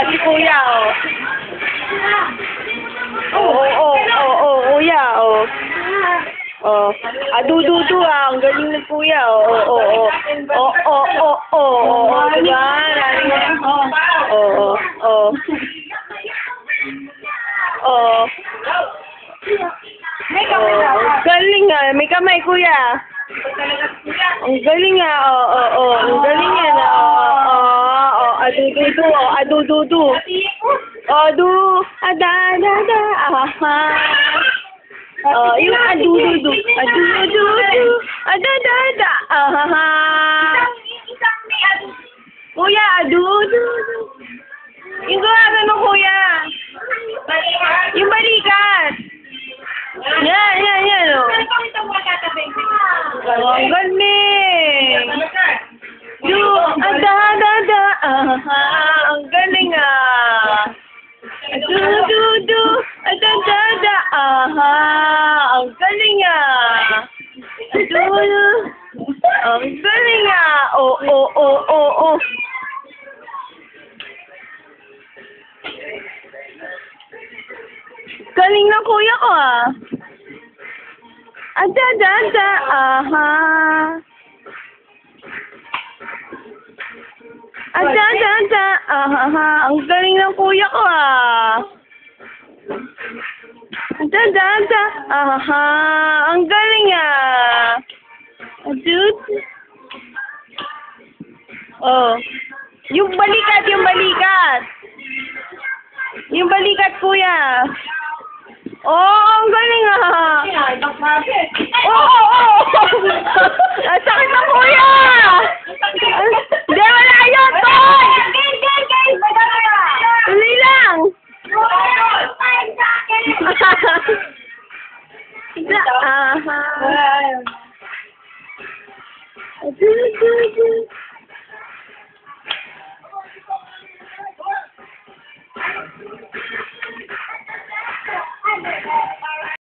Si kuya, oh. Kuya, oh. Oh, adu-du-du ang galing ng kuya, oh. Diba? Galing nga, may kamay kuya. Ang galing nga, ang galing nga na, adu-du-du, adu-du-du. Ada-da-da, aha. Yung adu-du-du, adu-du-du, ada-da-da, aha. Kuya, adu-du-du. Yung gawa mo, kuya. Yung balikat. Yan, oh. Ang galing. Ada-da-da, aha. Ang galing, Du-du-du, ada-da-da, aha. Ang galing, Du-du. Ang galing, oh. Galing ng kuya ko, Ada-da-da, aha. Ada-da-da, aha. Ang galing ng kuya ko, Ada-da-da, aha. Ang galing, Adut. Oh. Yung balikat. Yung balikat, kuya. Ang galing, sakit na, kuya! Hindi, wala yun, Toy! Tuloy lang! Aha.